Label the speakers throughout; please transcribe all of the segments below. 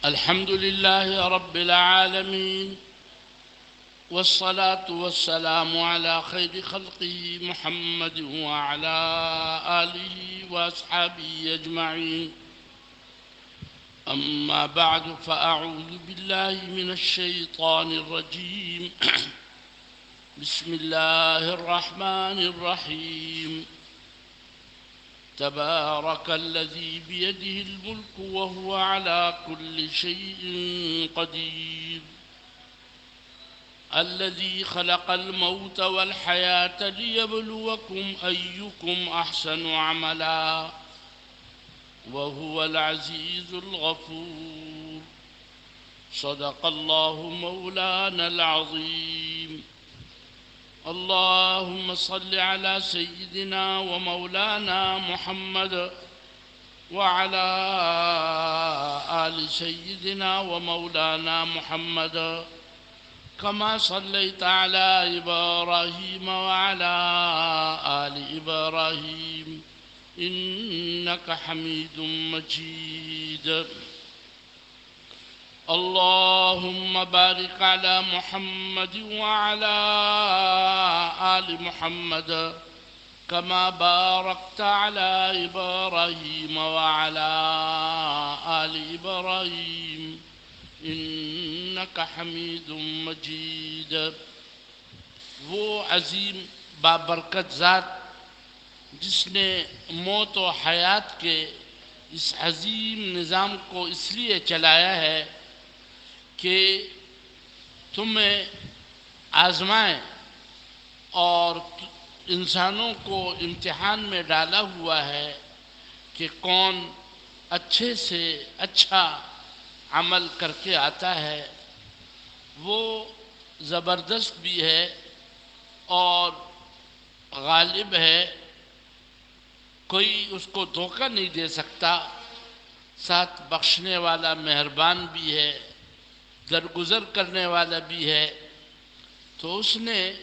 Speaker 1: الحمد لله رب العالمين، والصلاة والسلام على خير خلقه محمد وعلى آله وأصحابه أجمعين. أما بعد، فأعوذ بالله من الشيطان الرجيم. بسم الله الرحمن الرحيم. تبارك الذي بيده الملك وهو على كل شيء قدير، الذي خلق الموت والحياة ليبلوكم أيكم أحسن عملا وهو العزيز الغفور. صدق الله مولانا العظيم. اللهم صل على سيدنا ومولانا محمد وعلى آل سيدنا ومولانا محمد، كما صليت على إبراهيم وعلى آل إبراهيم إنك حميد مجيد. اللهم بارك على محمد وعلى آل محمد، كما باركت على إبراهيم وعلى آل إبراهيم إنك حميد مجيد. وہ عظیم بابرکت ذات جس نے موت و حیات کے اس عظیم نظام کو اس لیے چلایا ہے کہ تمہیں آزمائیں اور انسانوں کو امتحان میں ڈالا ہوا ہے کہ کون اچھے سے اچھا عمل کر کے آتا ہے، وہ زبردست بھی ہے اور غالب ہے، کوئی اس کو دھوکہ نہیں دے سکتا، ساتھ بخشنے والا مہربان بھی ہے، درگزر کرنے والا بھی ہے۔ تو اس نے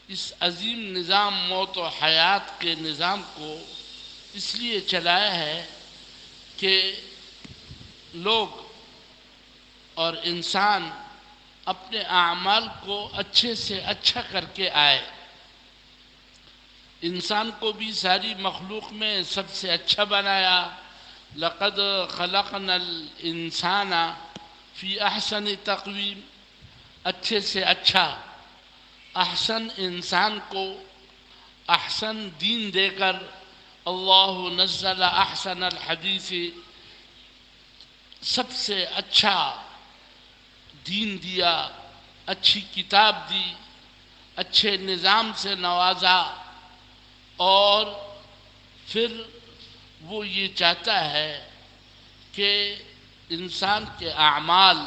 Speaker 1: اس عظیم نظام موت و حیات کے نظام کو اس لیے چلایا ہے کہ لوگ اور انسان اپنے اعمال کو اچھے سے اچھا کر کے آئے۔ انسان کو بھی ساری مخلوق میں سب سے اچھا بنایا۔ لقد خلقنا الانسان فی احسن تقویم، اچھے سے اچھا۔ احسن انسان کو احسن دین دے کر اللہ نزل احسن الحدیث، سب سے اچھا دین دیا، اچھی کتاب دی، اچھے نظام سے نوازا، اور پھر وہ یہ چاہتا ہے کہ انسان کے اعمال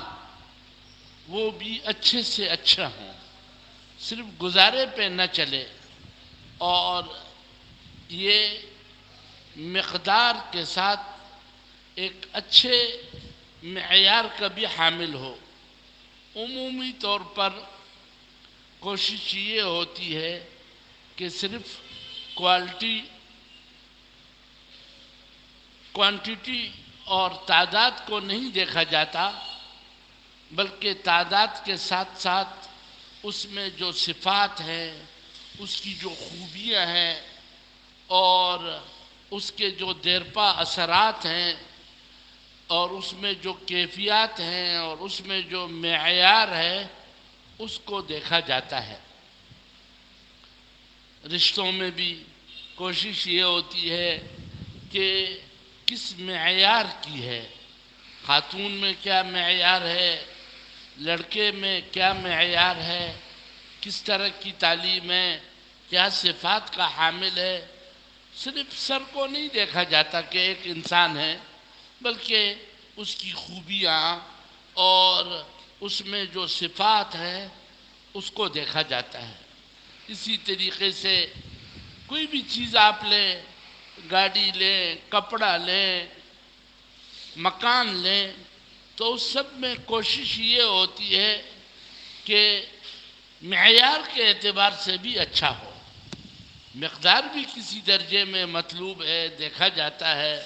Speaker 1: وہ بھی اچھے سے اچھا ہوں، صرف گزارے پہ نہ چلے، اور یہ مقدار کے ساتھ ایک اچھے معیار کا بھی حامل ہو۔ عمومی طور پر کوشش یہ ہوتی ہے کہ صرف کوانٹیٹی اور تعداد کو نہیں دیکھا جاتا، بلکہ تعداد کے ساتھ ساتھ اس میں جو صفات ہیں، اس کی جو خوبیاں ہیں، اور اس کے جو دیرپا اثرات ہیں، اور اس میں جو کیفیات ہیں، اور اس میں جو معیار ہے، اس کو دیکھا جاتا ہے۔ رشتوں میں بھی کوشش یہ ہوتی ہے کہ کس معیار کی ہے، خاتون میں کیا معیار ہے، لڑکے میں کیا معیار ہے، کس طرح کی تعلیم ہے، کیا صفات کا حامل ہے۔ صرف سر کو نہیں دیکھا جاتا کہ ایک انسان ہے، بلکہ اس کی خوبیاں اور اس میں جو صفات ہیں اس کو دیکھا جاتا ہے۔ اسی طریقے سے کوئی بھی چیز آپ لیں، گاڑی لیں، کپڑا لیں، مکان لیں، تو اس سب میں کوشش یہ ہوتی ہے کہ معیار کے اعتبار سے بھی اچھا ہو، مقدار بھی کسی درجے میں مطلوب ہے، دیکھا جاتا ہے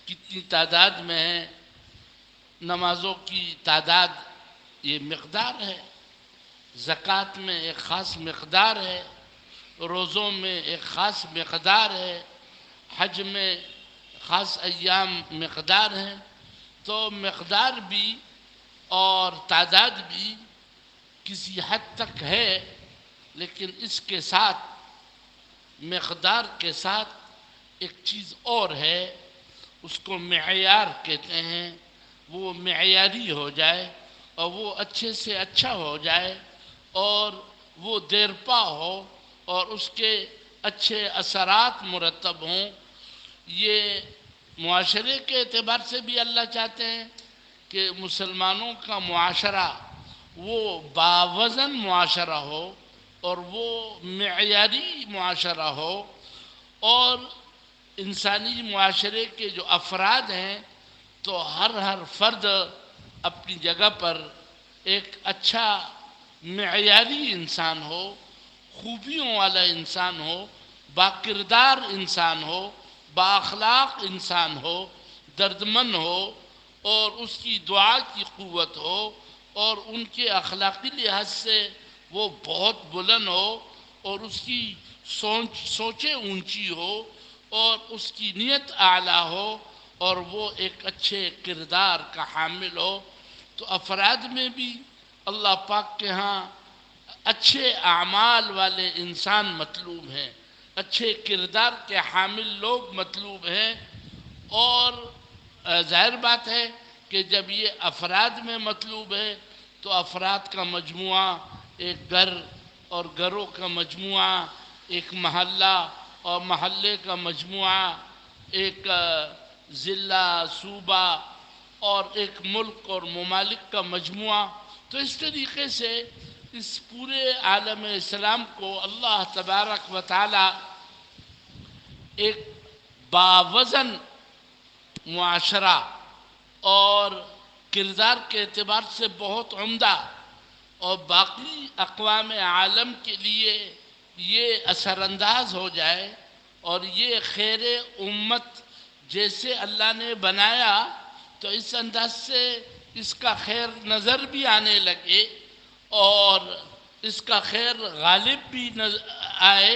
Speaker 1: کتنی تعداد میں ہے، نمازوں کی تعداد یہ مقدار ہے، زکوٰۃ میں ایک خاص مقدار ہے، روزوں میں ایک خاص مقدار ہے، حج میں خاص ایام مقدار ہیں. تو مقدار بھی اور تعداد بھی کسی حد تک ہے، لیکن اس کے ساتھ مقدار کے ساتھ ایک چیز اور ہے، اس کو معیار کہتے ہیں. وہ معیاری ہو جائے اور وہ اچھے سے اچھا ہو جائے اور وہ دیرپا ہو اور اس کے اچھے اثرات مرتب ہوں. یہ معاشرے کے اعتبار سے بھی اللہ چاہتے ہیں کہ مسلمانوں کا معاشرہ وہ باوزن معاشرہ ہو اور وہ معیاری معاشرہ ہو، اور انسانی معاشرے کے جو افراد ہیں تو ہر فرد اپنی جگہ پر ایک اچھا معیاری انسان ہو، خوبیوں والا انسان ہو، باکردار انسان ہو، بااخلاق انسان ہو، دردمند ہو اور اس کی دعا کی قوت ہو اور ان کے اخلاقی لحاظ سے وہ بہت بلند ہو اور اس کی سوچیں اونچی ہو اور اس کی نیت اعلیٰ ہو اور وہ ایک اچھے کردار کا حامل ہو. تو افراد میں بھی اللہ پاک کے ہاں اچھے اعمال والے انسان مطلوب ہیں، اچھے کردار کے حامل لوگ مطلوب ہیں. اور ظاہر بات ہے کہ جب یہ افراد میں مطلوب ہے تو افراد کا مجموعہ ایک گھر اور گھروں کا مجموعہ ایک محلہ اور محلے کا مجموعہ ایک ضلع، صوبہ اور ایک ملک اور ممالک کا مجموعہ. تو اس طریقے سے اس پورے عالم اسلام کو اللہ تبارک و تعالی ایک باوزن معاشرہ اور کردار کے اعتبار سے بہت عمدہ اور باقی اقوام عالم کے لیے یہ اثر انداز ہو جائے اور یہ خیر امت جیسے اللہ نے بنایا تو اس انداز سے اس کا خیر نظر بھی آنے لگے اور اس کا خیر غالب بھی آئے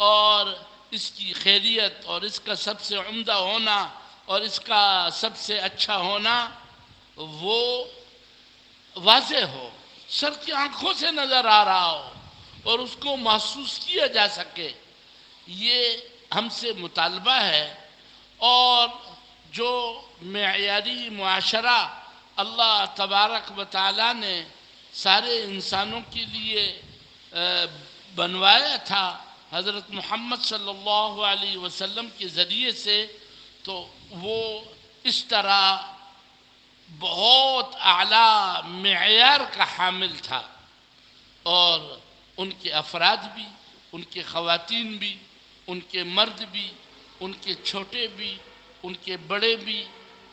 Speaker 1: اور اس کی خیریت اور اس کا سب سے عمدہ ہونا اور اس کا سب سے اچھا ہونا وہ واضح ہو، سر کی آنکھوں سے نظر آ رہا ہو اور اس کو محسوس کیا جا سکے. یہ ہم سے مطالبہ ہے. اور جو معیاری معاشرہ اللہ تبارک و تعالیٰ نے سارے انسانوں کے لیے بنوایا تھا حضرت محمد صلی اللہ علیہ وسلم کے ذریعے سے، تو وہ اس طرح بہت اعلیٰ معیار کا حامل تھا. اور ان کے افراد بھی، ان کے خواتین بھی، ان کے مرد بھی، ان کے چھوٹے بھی، ان کے بڑے بھی،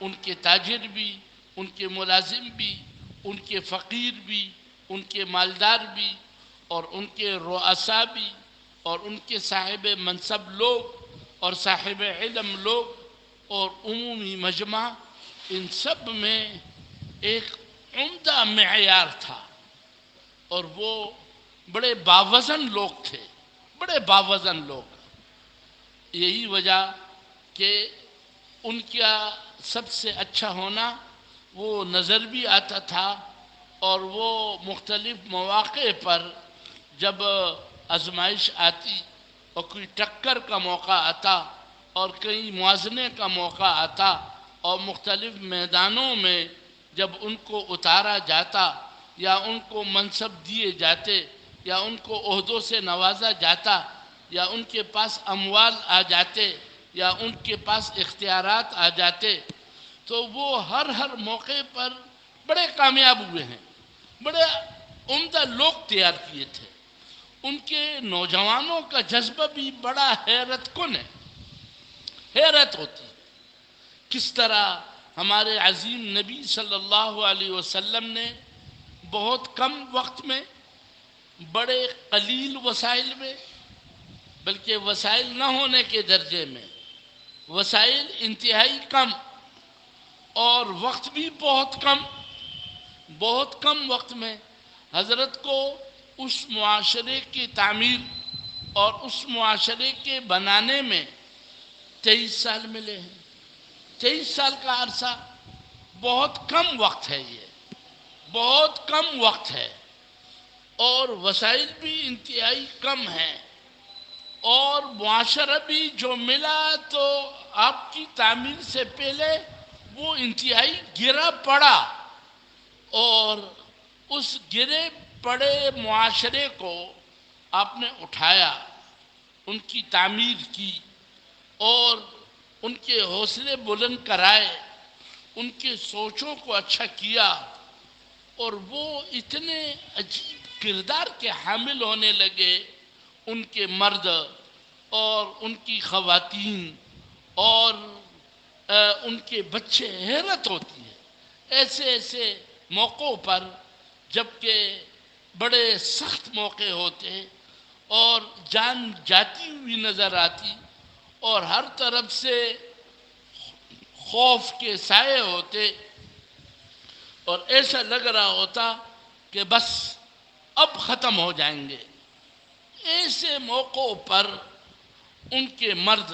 Speaker 1: ان کے تاجر بھی، ان کے ملازم بھی، ان کے فقیر بھی، ان کے مالدار بھی اور ان کے رؤساء بھی اور ان کے صاحب منصب لوگ اور صاحب علم لوگ اور عمومی مجمع، ان سب میں ایک عمدہ معیار تھا اور وہ بڑے باوزن لوگ تھے، بڑے باوزن لوگ. یہی وجہ کہ ان کا سب سے اچھا ہونا وہ نظر بھی آتا تھا اور وہ مختلف مواقع پر جب آزمائش آتی اور کوئی ٹکر کا موقع آتا اور کئی موازنے کا موقع آتا اور مختلف میدانوں میں جب ان کو اتارا جاتا یا ان کو منصب دیے جاتے یا ان کو عہدوں سے نوازا جاتا یا ان کے پاس اموال آ جاتے یا ان کے پاس اختیارات آ جاتے، تو وہ ہر موقع پر بڑے کامیاب ہوئے ہیں، بڑے عمدہ لوگ تیار کیے تھے. ان کے نوجوانوں کا جذبہ بھی بڑا حیرت کن ہے. حیرت ہوتی کس طرح ہمارے عظیم نبی صلی اللہ علیہ وسلم نے بہت کم وقت میں، بڑے قلیل وسائل میں، بلکہ وسائل نہ ہونے کے درجے میں، وسائل انتہائی کم اور وقت بھی بہت کم وقت میں حضرت کو اس معاشرے کی تعمیر اور اس معاشرے کے بنانے میں 23 سال ملے ہیں. 23 سال کا عرصہ بہت کم وقت ہے، یہ بہت کم وقت ہے، اور وسائل بھی انتہائی کم ہیں، اور معاشرہ بھی جو ملا تو آپ کی تعمیر سے پہلے وہ انتہائی گرا پڑا، اور اس گرے پڑے معاشرے کو آپ نے اٹھایا، ان کی تعمیر کی، اور ان کے حوصلے بلند کرائے، ان کے سوچوں کو اچھا کیا، اور وہ اتنے عجیب کردار کے حامل ہونے لگے، ان کے مرد اور ان کی خواتین اور ان کے بچے. حیرت ہوتی ہے ایسے موقعوں پر، جبکہ بڑے سخت موقع ہوتے اور جان جاتی ہوئی نظر آتی اور ہر طرف سے خوف کے سائے ہوتے، اور ایسا لگ رہا ہوتا کہ بس اب ختم ہو جائیں گے. ایسے موقعوں پر ان کے مرد،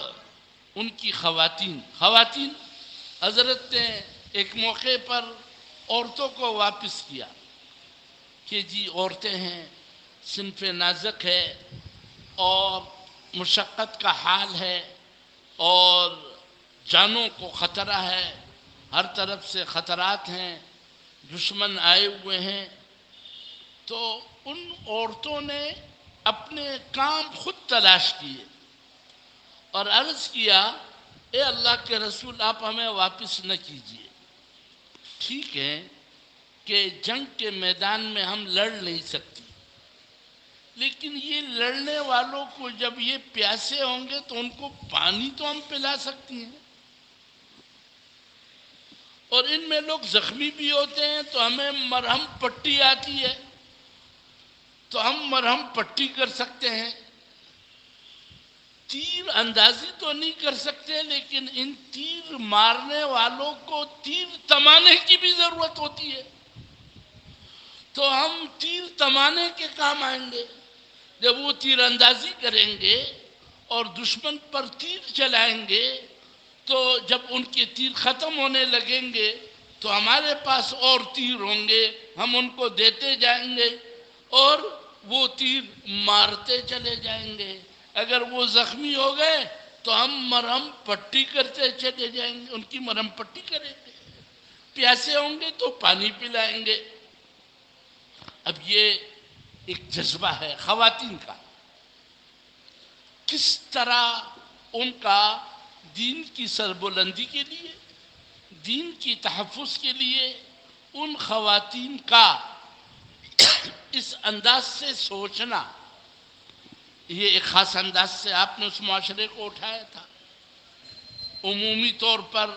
Speaker 1: ان کی خواتین حضرت نے ایک موقع پر عورتوں کو واپس کیا کہ جی عورتیں ہیں، صنف نازک ہے اور مشقت کا حال ہے، اور جانوں کو خطرہ ہے، ہر طرف سے خطرات ہیں، دشمن آئے ہوئے ہیں. تو ان عورتوں نے اپنے کام خود تلاش کیے اور عرض کیا، اے اللہ کے رسول، آپ ہمیں واپس نہ کیجیے. ٹھیک ہے کہ جنگ کے میدان میں ہم لڑ نہیں سکتے، لیکن یہ لڑنے والوں کو جب یہ پیاسے ہوں گے تو ان کو پانی تو ہم پلا سکتی ہیں، اور ان میں لوگ زخمی بھی ہوتے ہیں تو ہمیں مرہم پٹی آتی ہے تو ہم مرہم پٹی کر سکتے ہیں. تیر اندازی تو نہیں کر سکتے، لیکن ان تیر مارنے والوں کو تیر تمانے کی بھی ضرورت ہوتی ہے، تو ہم تیر تمانے کے کام آئیں گے. جب وہ تیر اندازی کریں گے اور دشمن پر تیر چلائیں گے تو جب ان کے تیر ختم ہونے لگیں گے تو ہمارے پاس اور تیر ہوں گے، ہم ان کو دیتے جائیں گے اور وہ تیر مارتے چلے جائیں گے. اگر وہ زخمی ہو گئے تو ہم مرہم پٹی کرتے چلے جائیں گے، ان کی مرہم پٹی کریں گے. پیاسے ہوں گے تو پانی پلائیں گے. اب یہ ایک جذبہ ہے خواتین کا، کس طرح ان کا دین کی سربلندی کے لیے، دین کی تحفظ کے لیے ان خواتین کا اس انداز سے سوچنا، یہ ایک خاص انداز سے آپ نے اس معاشرے کو اٹھایا تھا. عمومی طور پر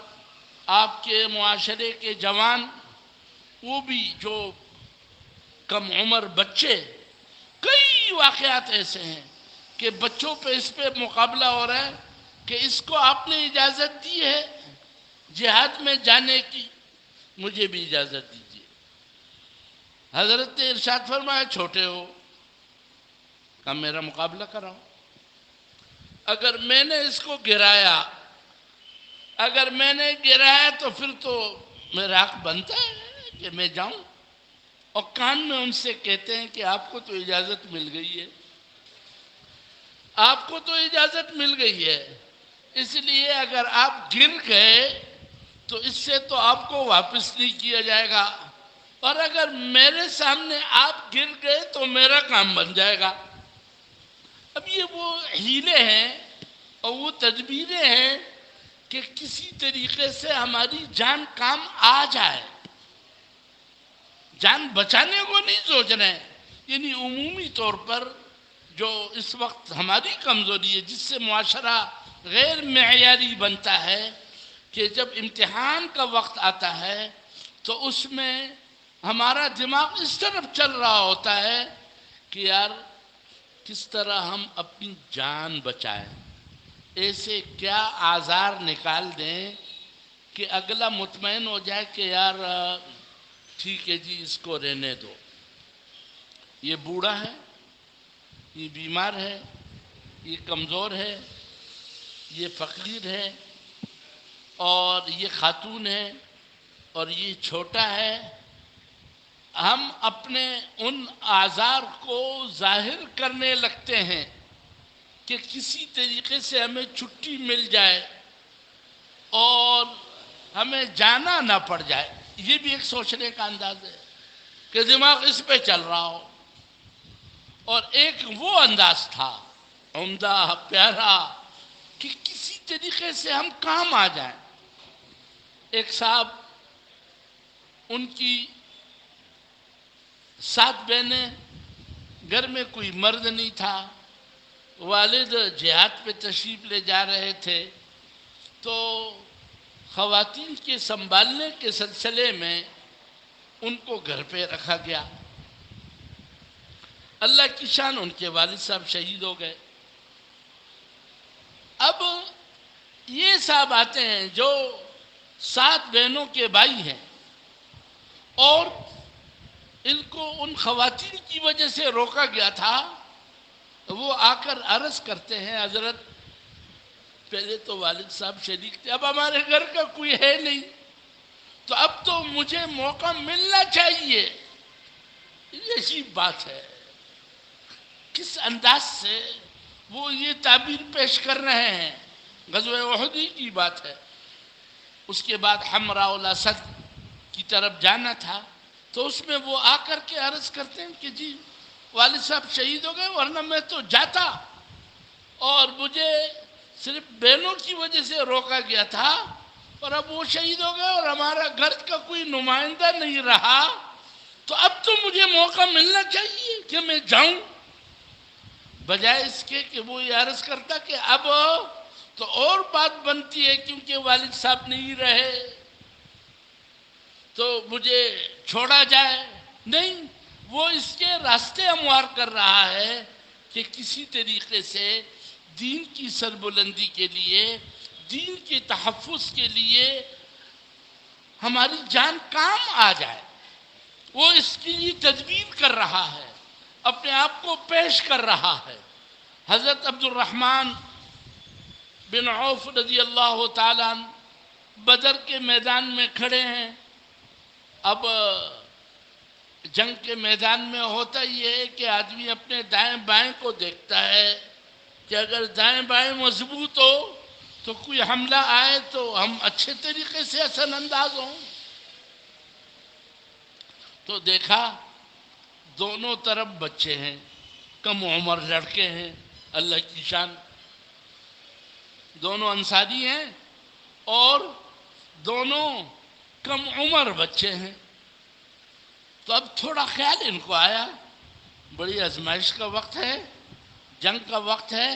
Speaker 1: آپ کے معاشرے کے جوان، وہ بھی جو کم عمر بچے، کئی واقعات ایسے ہیں کہ بچوں پہ اس پہ مقابلہ ہو رہا ہے کہ اس کو آپ نے اجازت دی ہے جہاد میں جانے کی، مجھے بھی اجازت دیجیے. حضرت نے ارشاد فرمایا، چھوٹے ہو، کہا میرا مقابلہ کراؤ. اگر میں نے اس کو گرایا تو پھر تو میرا حق بنتا ہے کہ میں جاؤں. اور کان میں ان سے کہتے ہیں کہ آپ کو تو اجازت مل گئی ہے، آپ کو تو اجازت مل گئی ہے، اس لیے اگر آپ گر گئے تو اس سے تو آپ کو واپس نہیں کیا جائے گا، اور اگر میرے سامنے آپ گر گئے تو میرا کام بن جائے گا. اب یہ وہ ہیلے ہیں اور وہ تدبیریں ہیں کہ کسی طریقے سے ہماری جان کام آ جائے، جان بچانے کو نہیں سوچ رہے ہیں. یعنی عمومی طور پر جو اس وقت ہماری کمزوری ہے، جس سے معاشرہ غیر معیاری بنتا ہے، کہ جب امتحان کا وقت آتا ہے تو اس میں ہمارا دماغ اس طرف چل رہا ہوتا ہے کہ یار کس طرح ہم اپنی جان بچائیں، ایسے کیا آزار نکال دیں کہ اگلا مطمئن ہو جائے کہ یار ٹھیک ہے جی اس کو رہنے دو، یہ بوڑھا ہے، یہ بیمار ہے، یہ کمزور ہے، یہ فقیر ہے، اور یہ خاتون ہے، اور یہ چھوٹا ہے. ہم اپنے ان آزار کو ظاہر کرنے لگتے ہیں کہ کسی طریقے سے ہمیں چھٹی مل جائے اور ہمیں جانا نہ پڑ جائے. یہ بھی ایک سوچنے کا انداز ہے کہ دماغ اس پہ چل رہا ہو. اور ایک وہ انداز تھا عمدہ پیارا کہ کسی طریقے سے ہم کام آ جائیں. ایک صاحب، ان کی 7 بہنیں، گھر میں کوئی مرد نہیں تھا، والد جہاد پہ تشریف لے جا رہے تھے، تو خواتین کے سنبھالنے کے سلسلے میں ان کو گھر پہ رکھا گیا. اللہ کی شان، ان کے والد صاحب شہید ہو گئے. اب یہ صاحب آتے ہیں جو 7 بہنوں کے بھائی ہیں، اور ان کو ان خواتین کی وجہ سے روکا گیا تھا. وہ آ کر عرض کرتے ہیں حضرت پہلے تو والد صاحب شریک تھے، اب ہمارے گھر کا کوئی ہے نہیں، تو اب تو مجھے موقع ملنا چاہیے. یہ عجیب بات ہے، کس انداز سے وہ یہ تعبیر پیش کر رہے ہیں. غزوہ احد کی بات ہے. اس کے بعد حمراء الاسد کی طرف جانا تھا، تو اس میں وہ آ کر کے عرض کرتے ہیں کہ جی والد صاحب شہید ہو گئے، ورنہ میں تو جاتا، اور مجھے صرف بہنوں کی وجہ سے روکا گیا تھا، اور اب وہ شہید ہو گئے اور ہمارا گھر کا کوئی نمائندہ نہیں رہا، تو اب تو مجھے موقع ملنا چاہیے کہ میں جاؤں. بجائے اس کے کہ وہ یہ عرض کرتا کہ اب تو اور بات بنتی ہے کیونکہ والد صاحب نہیں رہے تو مجھے چھوڑا جائے. نہیں، وہ اس کے راستے ہموار کر رہا ہے کہ کسی طریقے سے دین کی سربلندی کے لیے، دین کے تحفظ کے لیے ہماری جان کام آ جائے. وہ اس کی لیے تدبیر کر رہا ہے، اپنے آپ کو پیش کر رہا ہے. حضرت عبد الرحمن بن عوف رضی اللہ تعالیٰ بدر کے میدان میں کھڑے ہیں. اب جنگ کے میدان میں ہوتا یہ ہے کہ آدمی اپنے دائیں بائیں کو دیکھتا ہے کہ اگر دائیں بائیں مضبوط ہو تو کوئی حملہ آئے تو ہم اچھے طریقے سے اثر انداز ہوں. تو دیکھا دونوں طرف بچے ہیں، کم عمر لڑکے ہیں. اللہ کی شان، دونوں انصاری ہیں اور دونوں کم عمر بچے ہیں. تو اب تھوڑا خیال ان کو آیا، بڑی آزمائش کا وقت ہے، جنگ کا وقت ہے،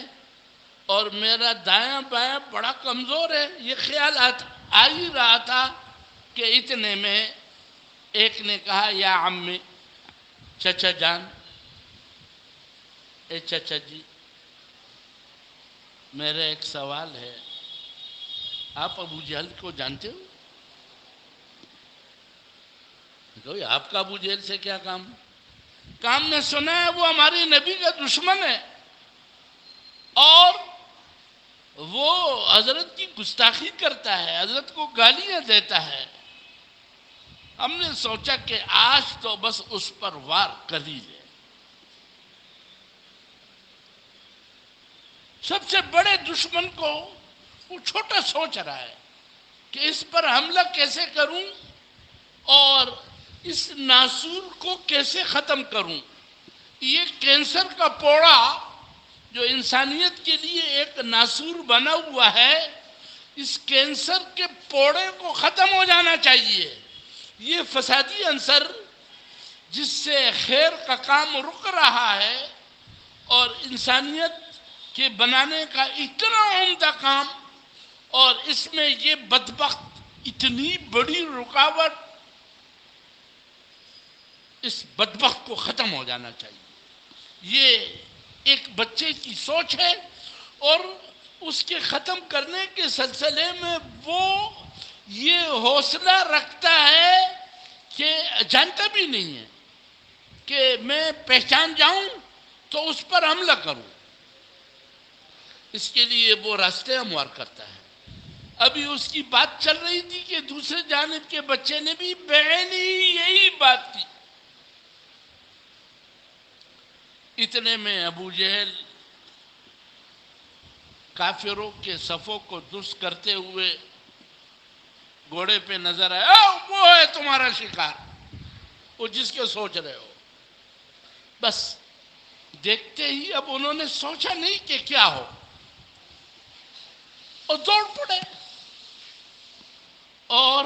Speaker 1: اور میرا دایاں بایاں بڑا کمزور ہے. یہ خیال آ ہی رہا تھا کہ اتنے میں ایک نے کہا یا عمی، چچا جان، اے چچا جی میرا ایک سوال ہے. آپ ابو جہل کو جانتے ہو؟ کہ آپ کا ابو جہل سے کیا کام؟ کام نے سنا ہے وہ ہماری نبی کا دشمن ہے اور وہ حضرت کی گستاخی کرتا ہے، حضرت کو گالیاں دیتا ہے. ہم نے سوچا کہ آج تو بس اس پر وار کر ہی لے. سب سے بڑے دشمن کو وہ چھوٹا سوچ رہا ہے کہ اس پر حملہ کیسے کروں اور اس ناسور کو کیسے ختم کروں. یہ کینسر کا پوڑا جو انسانیت کے لیے ایک ناسور بنا ہوا ہے، اس کینسر کے پوڑے کو ختم ہو جانا چاہیے. یہ فسادی عنصر جس سے خیر کا کام رک رہا ہے اور انسانیت کے بنانے کا اتنا عمدہ کام، اور اس میں یہ بدبخت اتنی بڑی رکاوٹ، اس بدبخت کو ختم ہو جانا چاہیے. یہ ایک بچے کی سوچ ہے اور اس کے ختم کرنے کے سلسلے میں وہ یہ حوصلہ رکھتا ہے کہ جانتا بھی نہیں ہے کہ میں پہچان جاؤں تو اس پر حملہ کروں. اس کے لیے وہ راستے ہموار کرتا ہے. ابھی اس کی بات چل رہی تھی کہ دوسرے جانب کے بچے نے بھی بعین ہی یہی بات کی. اتنے میں ابو جہل کافروں کے صفوں کو درست کرتے ہوئے گھوڑے پہ نظر آیا. وہ ہے تمہارا شکار، وہ جس کے سوچ رہے ہو. بس دیکھتے ہی اب انہوں نے سوچا نہیں کہ کیا ہو، اور دوڑ پڑے. اور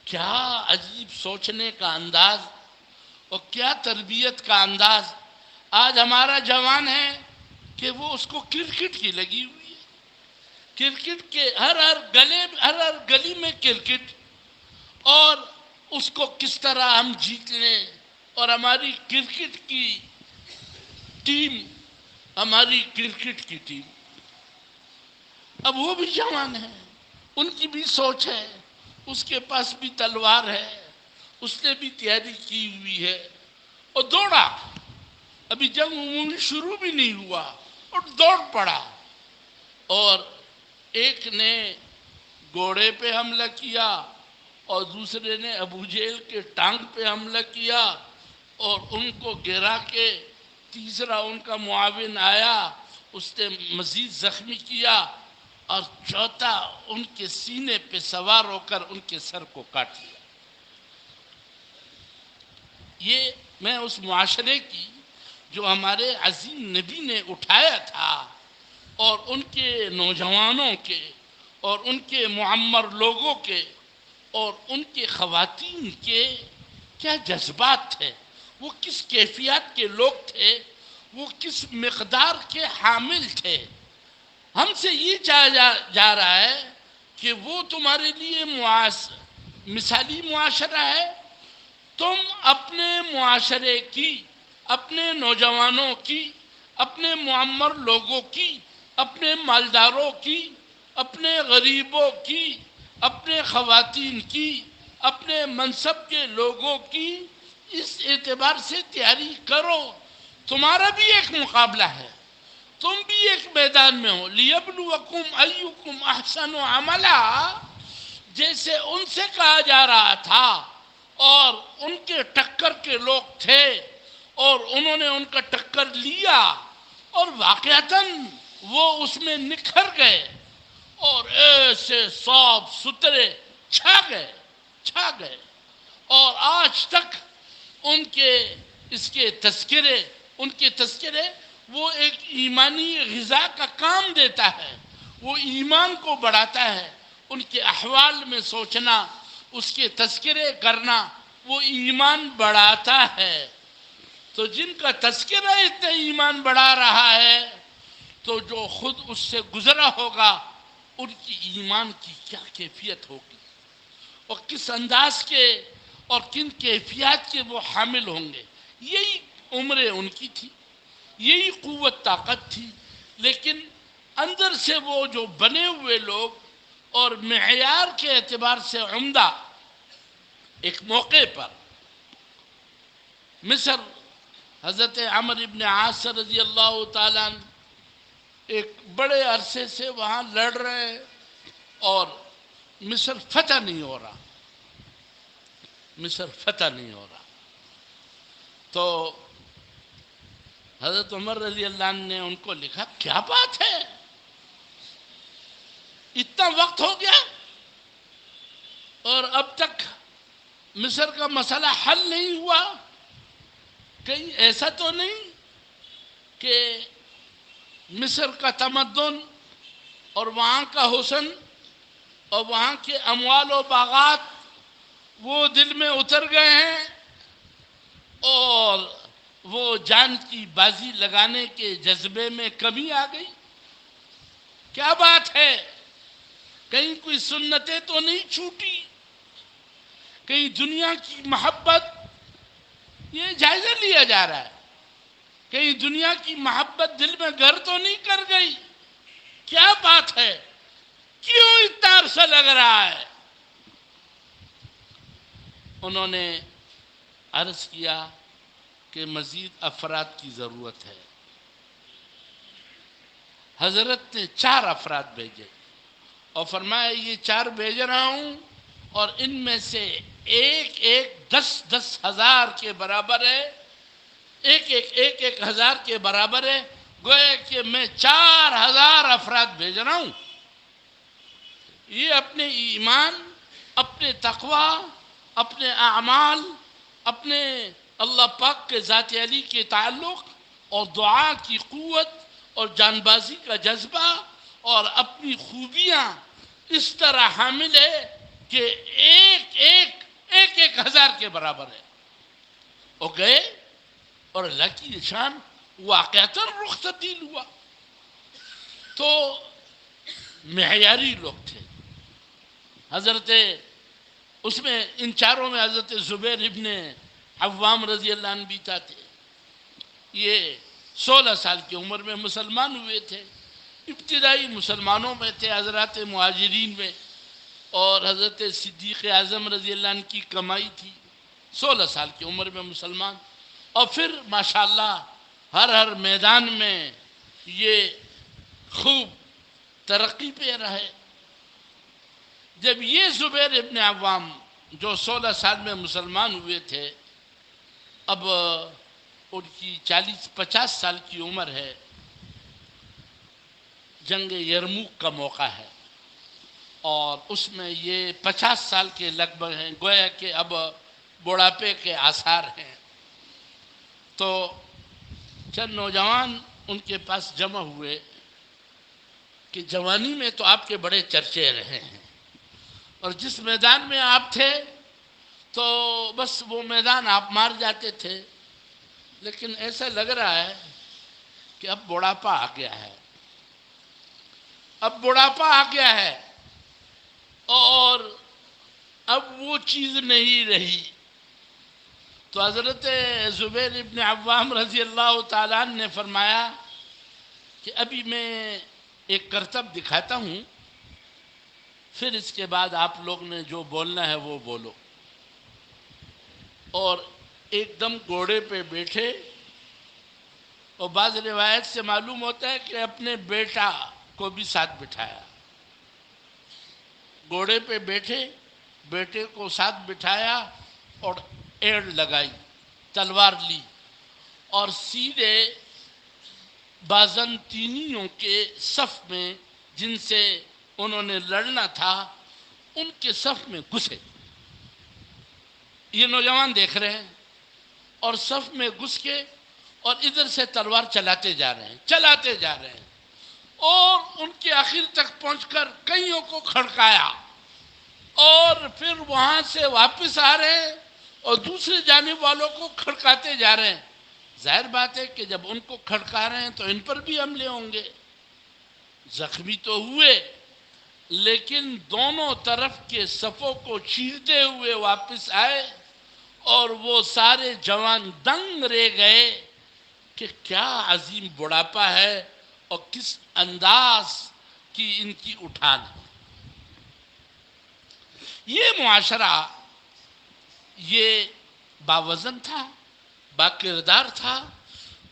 Speaker 1: کیا عجیب سوچنے کا انداز اور کیا تربیت کا انداز. آج ہمارا جوان ہے کہ وہ اس کو کرکٹ کی لگی ہوئی ہے. کرکٹ کے ہر گلی میں کرکٹ، اور اس کو کس طرح ہم جیت لیں، اور ہماری کرکٹ کی ٹیم، ہماری کرکٹ کی ٹیم. اب وہ بھی جوان ہے، ان کی بھی سوچ ہے، اس کے پاس بھی تلوار ہے، اس نے بھی تیاری کی ہوئی ہے، اور دوڑا. ابھی جنگ عمومی شروع بھی نہیں ہوا اور دوڑ پڑا. اور ایک نے گھوڑے پہ حملہ کیا اور دوسرے نے ابو جہل کے ٹانگ پہ حملہ کیا اور ان کو گرا کے تیسرا ان کا معاون آیا، اس نے مزید زخمی کیا، اور چوتھا ان کے سینے پہ سوار ہو کر ان کے سر کو کاٹ لیا. یہ میں اس معاشرے کی جو ہمارے عظیم نبی نے اٹھایا تھا، اور ان کے نوجوانوں کے اور ان کے معمر لوگوں کے اور ان کے خواتین کے کیا جذبات تھے، وہ کس کیفیات کے لوگ تھے، وہ کس مقدار کے حامل تھے. ہم سے یہ چاہا جا رہا ہے کہ وہ تمہارے لیے مثالی معاشرہ ہے. تم اپنے معاشرے کی، اپنے نوجوانوں کی، اپنے معمر لوگوں کی، اپنے مالداروں کی، اپنے غریبوں کی، اپنے خواتین کی، اپنے منصب کے لوگوں کی اس اعتبار سے تیاری کرو. تمہارا بھی ایک مقابلہ ہے، تم بھی ایک میدان میں ہو. لیبلوکم ایکم احسن عملا، جیسے ان سے کہا جا رہا تھا اور ان کے ٹکر کے لوگ تھے اور انہوں نے ان کا ٹکر لیا اور واقعتاً وہ اس میں نکھر گئے اور ایسے صاف ستھرے چھا گئے. اور آج تک ان کے تذکرے وہ ایک ایمانی غذا کا کام دیتا ہے، وہ ایمان کو بڑھاتا ہے. ان کے احوال میں سوچنا، اس کے تذکرے کرنا، وہ ایمان بڑھاتا ہے. تو جن کا تذکرہ اتنا ایمان بڑھا رہا ہے، تو جو خود اس سے گزرا ہوگا ان کی ایمان کی کیا کیفیت ہوگی اور کس انداز کے اور کن کیفیات کے وہ حامل ہوں گے. یہی عمریں ان کی تھی، یہی قوت طاقت تھی. لیکن اندر سے وہ جو بنے ہوئے لوگ اور معیار کے اعتبار سے عمدہ، ایک موقع پر مصر حضرت عمرو ابن عاص رضی اللہ تعالیٰ عنہ ایک بڑے عرصے سے وہاں لڑ رہے ہیں اور مصر فتح نہیں ہو رہا. تو حضرت عمر رضی اللہ عنہ نے ان کو لکھا، کیا بات ہے، اتنا وقت ہو گیا اور اب تک مصر کا مسئلہ حل نہیں ہوا. کہیں ایسا تو نہیں کہ مصر کا تمدن اور وہاں کا حسن اور وہاں کے اموال و باغات وہ دل میں اتر گئے ہیں اور وہ جان کی بازی لگانے کے جذبے میں کمی آ گئی؟ کیا بات ہے، کہیں کوئی سنتیں تو نہیں چھوٹی؟ کہیں دنیا کی محبت، یہ جائزہ لیا جا رہا ہے، کہیں دنیا کی محبت دل میں گھر تو نہیں کر گئی؟ کیا بات ہے، کیوں اتنا عرصہ لگ رہا ہے؟ انہوں نے عرض کیا کہ مزید افراد کی ضرورت ہے. حضرت نے 4 افراد بھیجے اور فرمایا یہ 4 بھیج رہا ہوں اور ان میں سے ایک 10 ہزار کے برابر ہے، ایک ہزار کے برابر ہے. گویا کہ میں 4000 افراد بھیج رہا ہوں. یہ اپنے ایمان، اپنے تقوی، اپنے اعمال، اپنے اللہ پاک کے ذات علی کے تعلق اور دعا کی قوت اور جان بازی کا جذبہ اور اپنی خوبیاں اس طرح حامل ہے کہ ایک ہزار کے برابر ہے. وہ گئے اور اللہ کی شان واقعتاً رخ تبدیل ہوا. تو معیاری لوگ تھے. حضرت اس میں ان 4 میں حضرت زبیر ابن عوام رضی اللہ عنہ بھی تھے. یہ 16 سال کی عمر میں مسلمان ہوئے تھے. ابتدائی مسلمانوں میں تھے، حضرات مہاجرین میں، اور حضرت صدیق اعظم رضی اللہ عنہ کی کمائی تھی. 16 سال کی عمر میں مسلمان، اور پھر ماشاءاللہ ہر میدان میں یہ خوب ترقی پہ رہے. جب یہ زبیر ابن عوام جو 16 سال میں مسلمان ہوئے تھے، اب ان کی 40-50 سال کی عمر ہے، جنگ یرموک کا موقع ہے، اور اس میں یہ 50 سال کے لگ بھگ ہیں. گویا کہ اب بڑھاپے کے آثار ہیں. تو چند نوجوان ان کے پاس جمع ہوئے کہ جوانی میں تو آپ کے بڑے چرچے رہے ہیں، اور جس میدان میں آپ تھے تو بس وہ میدان آپ مار جاتے تھے، لیکن ایسا لگ رہا ہے کہ اب بڑھاپا آ گیا ہے. اب بڑھاپا آ گیا ہے اور اب وہ چیز نہیں رہی. تو حضرت زبیر ابن عوام رضی اللہ تعالیٰ عنہ نے فرمایا کہ ابھی میں ایک کرتب دکھاتا ہوں، پھر اس کے بعد آپ لوگ نے جو بولنا ہے وہ بولو. اور ایک دم گھوڑے پہ بیٹھے، اور بعض روایت سے معلوم ہوتا ہے کہ اپنے بیٹا کو بھی ساتھ بٹھایا. گھوڑے پہ بیٹھے، بیٹے کو ساتھ بٹھایا اور ایڑ لگائی، تلوار لی، اور سیدھے بازنطینیوں کے صف میں جن سے انہوں نے لڑنا تھا ان کے صف میں گھسے. یہ نوجوان دیکھ رہے ہیں اور صف میں گھس کے اور ادھر سے تلوار چلاتے جا رہے ہیں اور ان کے آخر تک پہنچ کر کئیوں کو کھڑکایا، اور پھر وہاں سے واپس آ رہے ہیں اور دوسرے جانب والوں کو کھڑکاتے جا رہے ہیں. ظاہر بات ہے کہ جب ان کو کھڑکا رہے ہیں تو ان پر بھی حملے ہوں گے. زخمی تو ہوئے، لیکن دونوں طرف کے صفوں کو چیرتے ہوئے واپس آئے، اور وہ سارے جوان دنگ رہ گئے کہ کیا عظیم بڑھاپا ہے اور کس انداز کی ان کی اٹھان ہے. یہ معاشرہ یہ باوزن تھا، با کردار تھا،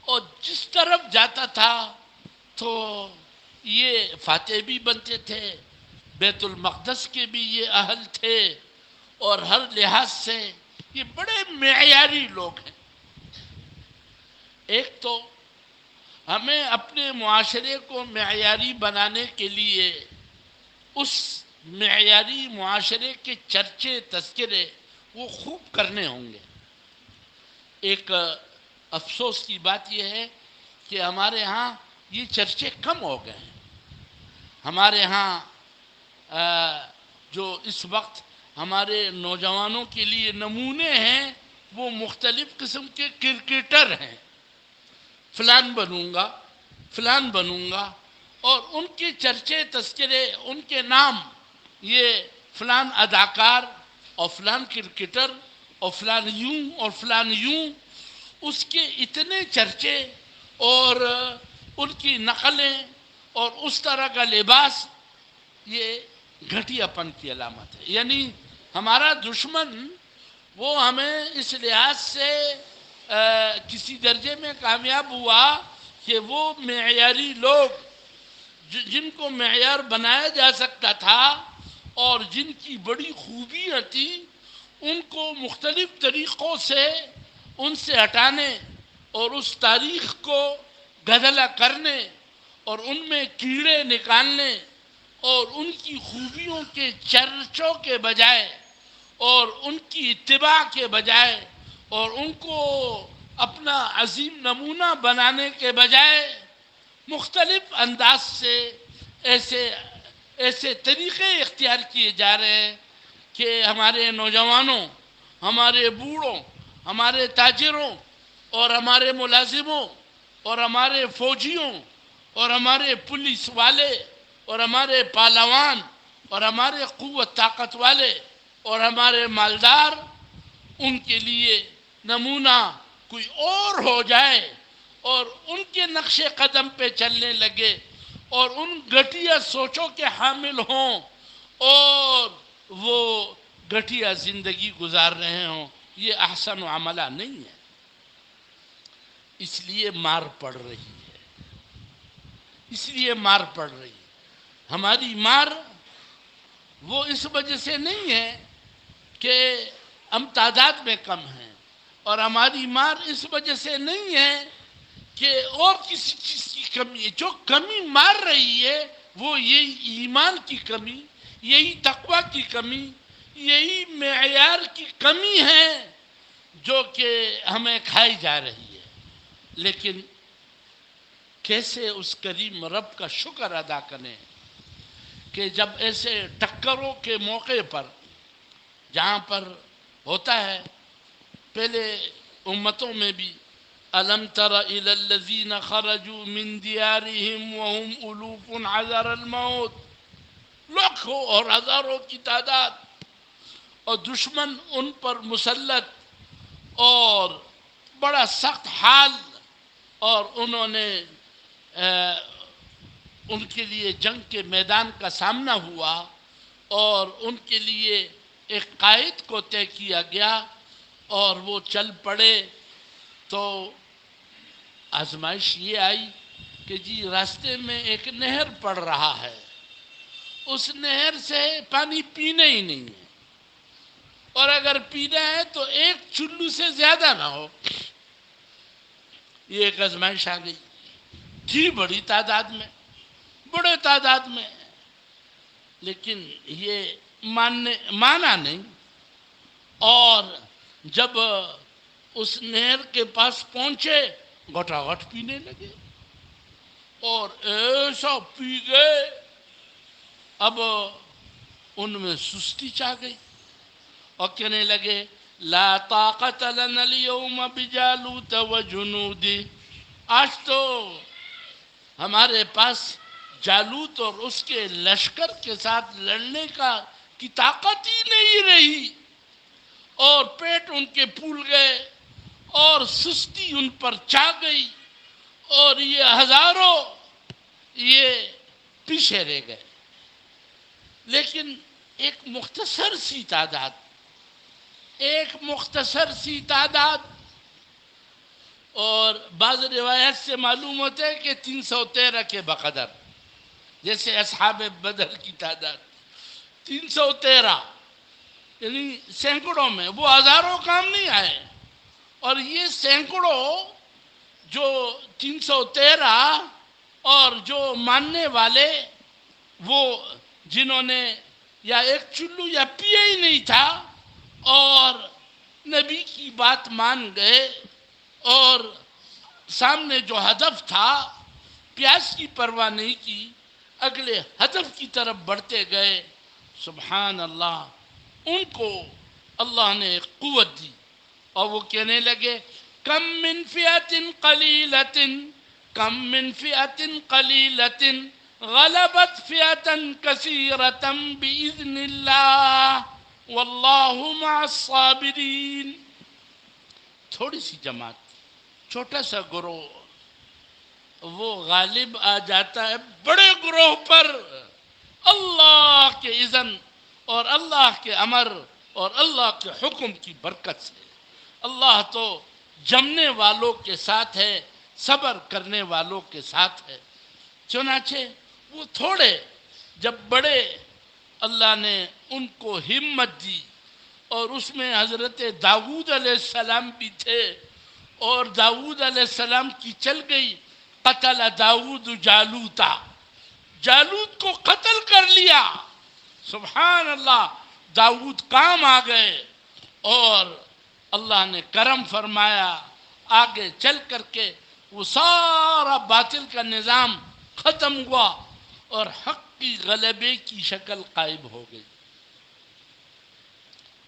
Speaker 1: اور جس طرف جاتا تھا تو یہ فاتح بھی بنتے تھے، بیت المقدس کے بھی یہ اہل تھے، اور ہر لحاظ سے یہ بڑے معیاری لوگ ہیں. ایک تو ہمیں اپنے معاشرے کو معیاری بنانے کے لیے اس معیاری معاشرے کے چرچے تذکرے وہ خوب کرنے ہوں گے. ایک افسوس کی بات یہ ہے کہ ہمارے ہاں یہ چرچے کم ہو گئے ہیں. ہمارے ہاں جو اس وقت ہمارے نوجوانوں کے لیے نمونے ہیں وہ مختلف قسم کے کرکٹر ہیں. فلان بنوں گا، اور ان کے چرچے تذکرے، ان کے نام، یہ فلان اداکار اور فلان کرکٹر اور فلان یوں اور فلان یوں، اس کے اتنے چرچے اور ان کی نقلیں اور اس طرح کا لباس، یہ گھٹیا پن کی علامت ہے. یعنی ہمارا دشمن وہ ہمیں اس لحاظ سے کسی درجے میں کامیاب ہوا کہ وہ معیاری لوگ جن کو معیار بنایا جا سکتا تھا اور جن کی بڑی خوبیاں تھیں ان کو مختلف طریقوں سے ان سے ہٹانے اور اس تاریخ کو گدلا کرنے اور ان میں کیڑے نکالنے اور ان کی خوبیوں کے چرچوں کے بجائے اور ان کی اتباع کے بجائے اور ان کو اپنا عظیم نمونہ بنانے کے بجائے مختلف انداز سے ایسے طریقے اختیار کیے جا رہے ہیں کہ ہمارے نوجوانوں، ہمارے بوڑھوں، ہمارے تاجروں اور ہمارے ملازموں اور ہمارے فوجیوں اور ہمارے پولیس والے اور ہمارے پہلوان اور ہمارے قوت طاقت والے اور ہمارے مالدار ان کے لیے نمونہ کوئی اور ہو جائے اور ان کے نقش قدم پہ چلنے لگے اور ان گھٹیا سوچوں کے حامل ہوں اور وہ گھٹیا زندگی گزار رہے ہوں، یہ احسن عملہ نہیں ہے. اس لیے مار پڑ رہی ہے، اس لیے مار پڑ رہی ہے. ہماری مار وہ اس وجہ سے نہیں ہے کہ ہم تعداد میں کم ہیں، اور ہماری مار اس وجہ سے نہیں ہے کہ اور کسی چیز کی کمی ہے. جو کمی مار رہی ہے وہ یہی ایمان کی کمی، یہی تقوی کی کمی، یہی معیار کی کمی ہے جو کہ ہمیں کھائی جا رہی ہے. لیکن کیسے اس کریم رب کا شکر ادا کریں کہ جب ایسے ٹکروں کے موقع پر جہاں پر ہوتا ہے، پہلے امتوں میں بھی أَلَمْ تَرَ إِلَى الَّذِينَ خَرَجُوا مِنْ دِيَارِهِمْ وَهُمْ أُلُوفٌ حَذَرَ الْمَوْتِ، لاکھوں اور ہزاروں کی تعداد، اور دشمن ان پر مسلط اور بڑا سخت حال، اور انہوں نے ان کے لیے جنگ کے میدان کا سامنا ہوا اور ان کے لیے ایک قائد کو طے کیا گیا اور وہ چل پڑے. تو آزمائش یہ آئی کہ جی راستے میں ایک نہر پڑ رہا ہے، اس نہر سے پانی پینا ہی نہیں ہے، اور اگر پینا ہے تو ایک چلو سے زیادہ نہ ہو. یہ ایک آزمائش آ گئی تھی بڑی تعداد میں، بڑے تعداد میں، لیکن یہ مانا نہیں. اور جب اس نہر کے پاس پہنچے گھٹا گھٹ پینے لگے اور ایسا پی گئے، اب ان میں سستی چھا گئی اور کہنے لگے لا طاقت لنا اليوم بجالوت وجنودی، آج تو ہمارے پاس جالوت اور اس کے لشکر کے ساتھ لڑنے کی طاقت ہی نہیں رہی. اور پیٹ ان کے پھول گئے اور سستی ان پر چھا گئی اور یہ ہزاروں یہ پیچھے رہ گئے. لیکن ایک مختصر سی تعداد، اور بعض روایت سے معلوم ہوتا ہے کہ 313 کے بقدر، جیسے اصحاب بدر کی تعداد 313، یعنی سینکڑوں میں، وہ ہزاروں کام نہیں آئے. اور یہ سینکڑوں جو 313 اور جو ماننے والے وہ جنہوں نے یا ایک چلو یا پیا ہی نہیں تھا اور نبی کی بات مان گئے اور سامنے جو ہدف تھا پیاس کی پرواہ نہیں کی، اگلے ہدف کی طرف بڑھتے گئے. سبحان اللہ، ان کو اللہ نے ایک قوت دی اور وہ کہنے لگے کم من فئۃ قلیلۃ، کم من فئۃ قلیلۃ غلبت فئۃ کثیرۃ بإذن اللہ واللہ مع الصابرین. تھوڑی سی جماعت، چھوٹا سا گروہ، وہ غالب آ جاتا ہے بڑے گروہ پر اللہ کے اذن اور اللہ کے امر اور اللہ کے حکم کی برکت سے۔ اللہ تو جمنے والوں کے ساتھ ہے، صبر کرنے والوں کے ساتھ ہے۔ چنانچہ وہ تھوڑے جب بڑے، اللہ نے ان کو ہمت دی، اور اس میں حضرت داؤد علیہ السلام بھی تھے، اور داؤد علیہ السلام کی چل گئی، قتل داؤد جالوتا، جالوت کو قتل کر لیا۔ سبحان اللہ، داؤد کام آ گئے، اور اللہ نے کرم فرمایا، آگے چل کر کے وہ سارا باطل کا نظام ختم ہوا اور حق کی غلبے کی شکل قائم ہو گئی۔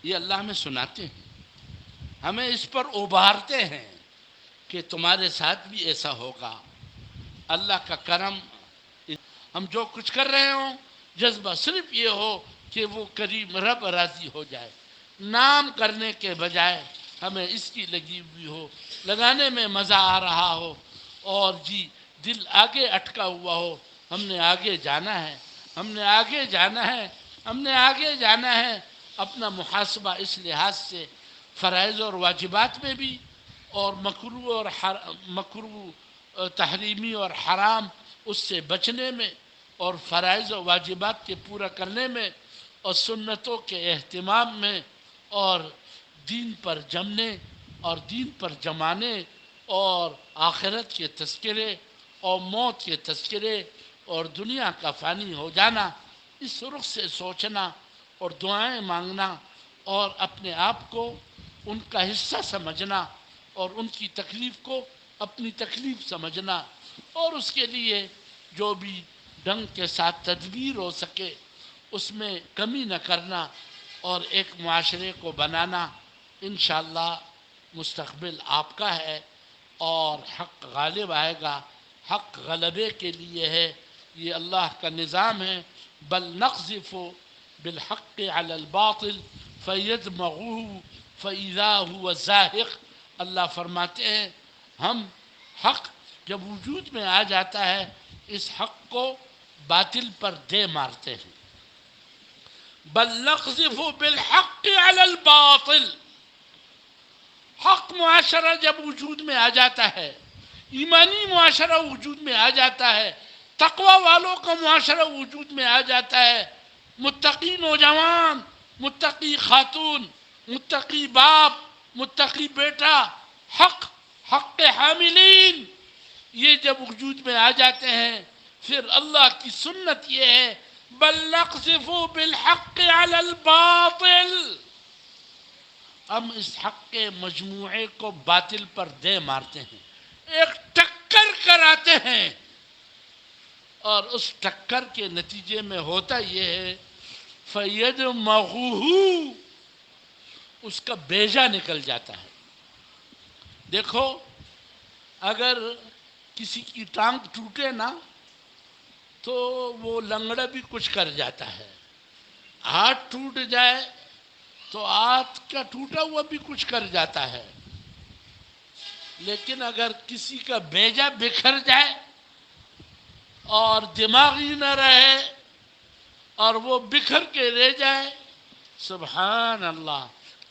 Speaker 1: یہ اللہ ہمیں سناتے ہیں، ہمیں اس پر ابھارتے ہیں کہ تمہارے ساتھ بھی ایسا ہوگا۔ اللہ کا کرم، ہم جو کچھ کر رہے ہوں جذبہ صرف یہ ہو کہ وہ کریم رب راضی ہو جائے، نام کرنے کے بجائے ہمیں اس کی لگی ہوئی ہو، لگانے میں مزہ آ رہا ہو، اور جی دل آگے اٹکا ہوا ہو، ہم نے آگے جانا ہے، ہم نے آگے جانا ہے، ہم نے آگے جانا ہے۔ اپنا محاسبہ اس لحاظ سے فرائض اور واجبات میں بھی، اور مکروہ تحریمی اور حرام اس سے بچنے میں، اور فرائض و واجبات کے پورا کرنے میں، اور سنتوں کے اہتمام میں، اور دین پر جمنے اور دین پر جمانے، اور آخرت کے تذکرے اور موت کے تذکرے اور دنیا کا فانی ہو جانا، اس رخ سے سوچنا اور دعائیں مانگنا، اور اپنے آپ کو ان کا حصہ سمجھنا، اور ان کی تکلیف کو اپنی تکلیف سمجھنا، اور اس کے لیے جو بھی ڈھنگ کے ساتھ تدبیر ہو سکے اس میں کمی نہ کرنا، اور ایک معاشرے کو بنانا۔ انشاءاللہ مستقبل آپ کا ہے، اور حق غالب آئے گا، حق غلبے کے لیے ہے، یہ اللہ کا نظام ہے۔ بل نقذف بالحق علی الباطل فیدمغه فاذا هو زاهق، اللہ فرماتے ہیں ہم حق جب وجود میں آ جاتا ہے اس حق کو باطل پر دے مارتے ہیں۔ بل نقذف بالحق علی الباطل، حق معاشرہ جب وجود میں آ جاتا ہے، ایمانی معاشرہ وجود میں آ جاتا ہے، تقوی والوں کا معاشرہ وجود میں آ جاتا ہے، متقی نوجوان، متقی خاتون، متقی باپ، متقی بیٹا، حق کے حاملین، یہ جب وجود میں آ جاتے ہیں، پھر اللہ کی سنت یہ ہے بل نقذف بالحق علی الباطل، ہم اس حق کے مجموعے کو باطل پر دے مارتے ہیں، ایک ٹکر کراتے ہیں، اور اس ٹکر کے نتیجے میں ہوتا یہ ہے فَيَدْمَغُهُ، اس کا بیجا نکل جاتا ہے۔ دیکھو اگر کسی کی ٹانگ ٹوٹے نا تو وہ لنگڑا بھی کچھ کر جاتا ہے، ہاتھ ٹوٹ جائے تو ہاتھ کا ٹوٹا ہوا بھی کچھ کر جاتا ہے، لیکن اگر کسی کا بیجا بکھر جائے اور دماغ ہی نہ رہے اور وہ بکھر کے رہ جائے، سبحان اللہ،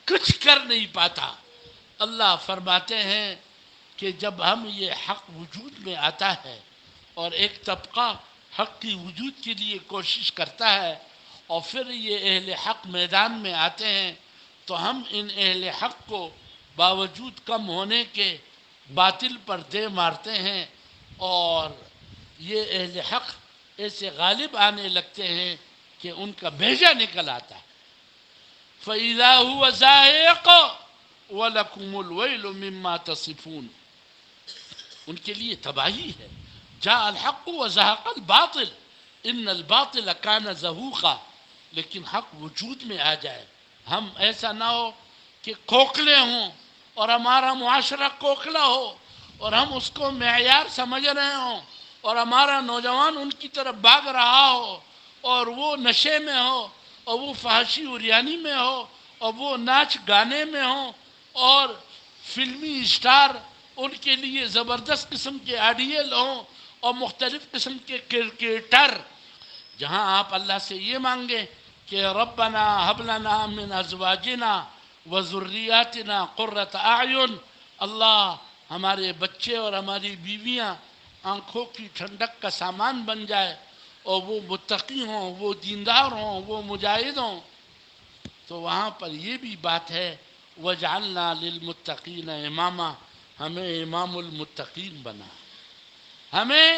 Speaker 1: کچھ کر نہیں پاتا۔ اللہ فرماتے ہیں کہ جب ہم یہ حق وجود میں آتا ہے اور ایک طبقہ حق کی وجود کے لیے کوشش کرتا ہے، اور پھر یہ اہل حق میدان میں آتے ہیں، تو ہم ان اہل حق کو باوجود کم ہونے کے باطل پر دے مارتے ہیں، اور یہ اہل حق ایسے غالب آنے لگتے ہیں کہ ان کا بیجا نکل آتا ہے۔ فَإِذَا هُوَ زَاهِقٌ وَلَكُمُ الْوَيْلُ مِمَّا تَصِفُونَ، ان کے لیے تباہی ہے۔ جاء الحق وزهق الباطل ان الباطل كان زهوقا، لیکن حق وجود میں آ جائے، ہم ایسا نہ ہو کہ کھوکھلے ہوں اور ہمارا معاشرہ کھوکھلا ہو اور ہم اس کو معیار سمجھ رہے ہوں، اور ہمارا نوجوان ان کی طرف بھاگ رہا ہو، اور وہ نشے میں ہو، اور وہ فحاشی عریانی میں ہو، اور وہ ناچ گانے میں ہو، اور فلمی اسٹار ان کے لیے زبردست قسم کے آئیڈیل ہوں، اور مختلف قسم کے کرکٹر، جہاں آپ اللہ سے یہ مانگیں کہ ربنا هب لنا من ازواجنا وذریاتنا قرۃ اعین، اللہ ہمارے بچے اور ہماری بیویاں آنکھوں کی ٹھنڈک کا سامان بن جائے، اور وہ متقی ہوں، وہ دیندار ہوں، وہ مجاہد ہوں۔ تو وہاں پر یہ بھی بات ہے وَجْعَلْنَا لِلْمُتَّقِينَ اماما، ہمیں امام المتقین بنا، ہمیں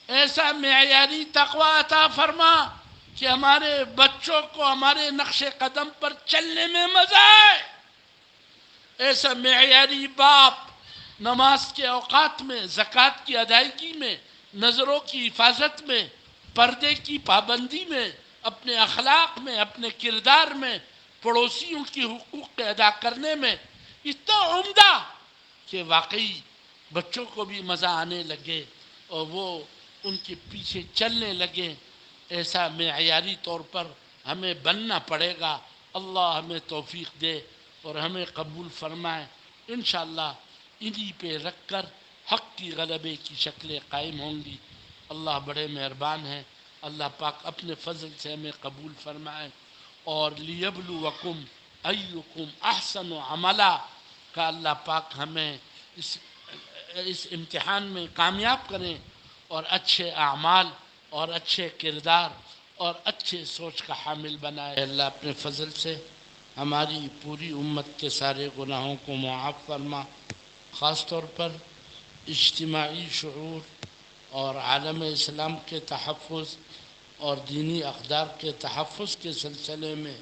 Speaker 1: ایسا معیاری تقوی عطا فرما کہ ہمارے بچوں کو ہمارے نقش قدم پر چلنے میں مزہ آئے، ایسا معیاری باپ نماز کے اوقات میں، زکوٰۃ کی ادائیگی میں، نظروں کی حفاظت میں، پردے کی پابندی میں، اپنے اخلاق میں، اپنے کردار میں، پڑوسیوں کی حقوق کے ادا کرنے میں اتنا عمدہ کہ واقعی بچوں کو بھی مزہ آنے لگے اور وہ ان کے پیچھے چلنے لگے۔ ایسا معیاری طور پر ہمیں بننا پڑے گا۔ اللہ ہمیں توفیق دے اور ہمیں قبول فرمائے۔ انشاءاللہ انہی پہ رکھ کر حق کی غلبے کی شکلیں قائم ہوں گی۔ اللہ بڑے مہربان ہیں، اللہ پاک اپنے فضل سے ہمیں قبول فرمائے، اور لیبلوکم ایکم احسن عملا کا اللہ پاک ہمیں اس امتحان میں کامیاب کریں اور اچھے اعمال اور اچھے کردار اور اچھے سوچ کا حامل بنائے۔ اللہ اپنے فضل سے ہماری پوری امت کے سارے گناہوں کو معاف فرما، خاص طور پر اجتماعی شعور اور عالم اسلام کے تحفظ اور دینی اقدار کے تحفظ کے سلسلے میں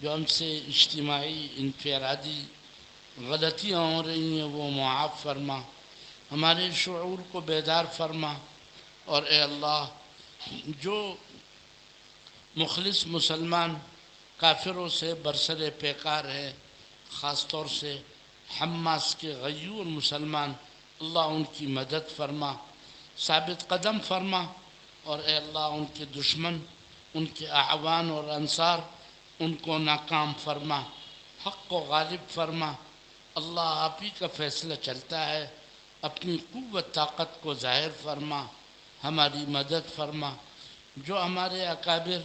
Speaker 1: جو ہم سے اجتماعی انفرادی غلطیاں ہو رہی ہیں وہ معاف فرما، ہمارے شعور کو بیدار فرما، اور اے اللہ جو مخلص مسلمان کافروں سے برسر پیکار ہے، خاص طور سے حماس کے غیور مسلمان، اللہ ان کی مدد فرما، ثابت قدم فرما، اور اے اللہ ان کے دشمن، ان کے اعوان اور انصار، ان کو ناکام فرما، حق کو غالب فرما۔ اللہ آپ ہی کا فیصلہ چلتا ہے، اپنی قوت طاقت کو ظاہر فرما، ہماری مدد فرما۔ جو ہمارے اکابر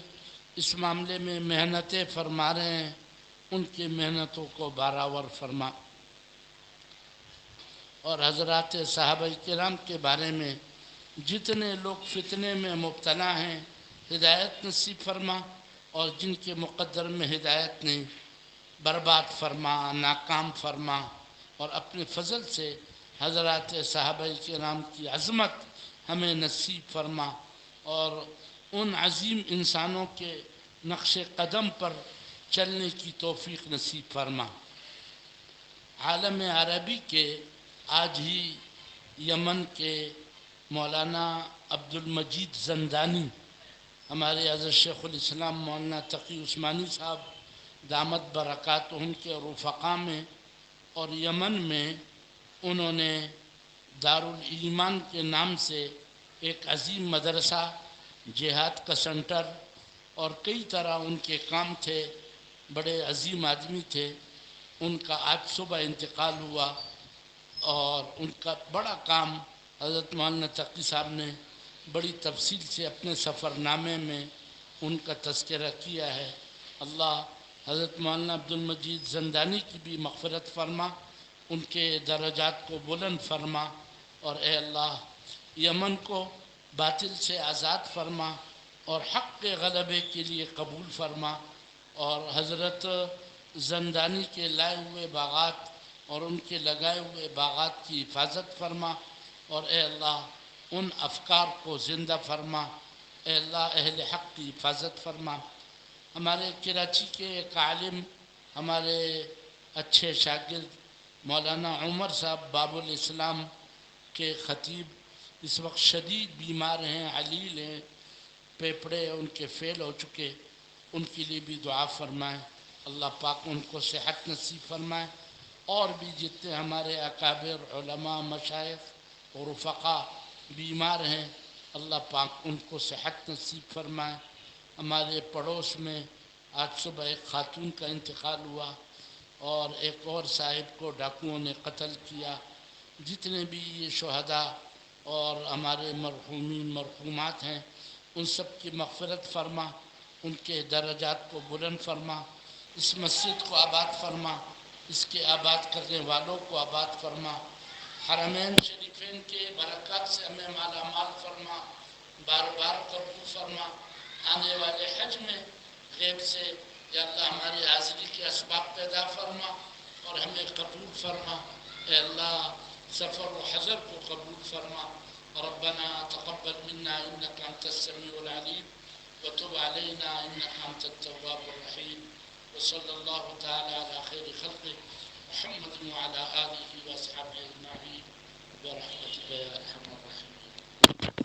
Speaker 1: اس معاملے میں محنتیں فرما رہے ہیں ان کی محنتوں کو بارآور فرما، اور حضرات صحابہ کرام کے بارے میں جتنے لوگ فتنے میں مبتلا ہیں ہدایت نصیب فرما، اور جن کے مقدر میں ہدایت نہیں برباد فرما، ناکام فرما، اور اپنے فضل سے حضرات صحابہ کرام کی عظمت ہمیں نصیب فرما، اور ان عظیم انسانوں کے نقش قدم پر چلنے کی توفیق نصیب فرما۔ عالم عربی کے آج ہی یمن کے مولانا عبد المجید زندانی، ہمارے حضرت شیخ الاسلام مولانا تقی عثمانی صاحب دامت برکاتہم کے رفقا میں اور یمن میں انہوں نے دارالایمان کے نام سے ایک عظیم مدرسہ، جہاد کا سنٹر، اور کئی طرح ان کے کام تھے، بڑے عظیم آدمی تھے۔ ان کا آج صبح انتقال ہوا، اور ان کا بڑا کام حضرت مولانا تقی صاحب نے بڑی تفصیل سے اپنے سفر نامے میں ان کا تذکرہ کیا ہے۔ اللہ حضرت مولانا عبد المجید زندانی کی بھی مغفرت فرما، ان کے درجات کو بلند فرما، اور اے اللہ یمن کو باطل سے آزاد فرما اور حق کے غلبے کے لیے قبول فرما، اور حضرت زندانی کے لائے ہوئے باغات اور ان کے لگائے ہوئے باغات کی حفاظت فرما، اور اے اللہ ان افکار کو زندہ فرما، اے اللہ اہل حق کی حفاظت فرما۔ ہمارے کراچی کے ایک عالم، ہمارے اچھے شاگرد مولانا عمر صاحب باب الاسلام کے خطیب اس وقت شدید بیمار ہیں، علیل ہیں، پھیپھڑے ان کے فیل ہو چکے، ان کے لیے بھی دعا فرمائیں، اللہ پاک ان کو صحت نصیب فرمائے۔ اور بھی جتنے ہمارے اکابر علماء، مشائخ اور رفقا بیمار ہیں، اللہ پاک ان کو صحت نصیب فرمائے۔ ہمارے پڑوس میں آج صبح ایک خاتون کا انتقال ہوا، اور ایک اور صاحب کو ڈاکوؤں نے قتل کیا۔ جتنے بھی یہ شہداء اور ہمارے مرحومین مرحومات ہیں ان سب کی مغفرت فرما، ان کے درجات کو بلند فرما، اس مسجد کو آباد فرما، اس کے آباد کرنے والوں کو آباد فرما، حرمین شریفین کے برکات سے ہمیں مالا مال فرما، بار بار قبول فرما، آنے والے حج میں غیب سے یا اللہ ہماری حاضری کے اسباب پیدا فرما اور ہمیں قبول فرما، اے اللہ سفر و حضر کو قبول فرما۔ ربنا تقبل منا انك انت السميع العليم وتب علينا انك انت التواب الرحيم، وصلى الله تعالى على خير خلقه محمد وعلى آله وأصحابه أجمعين برحمتك يا أرحم الراحمين.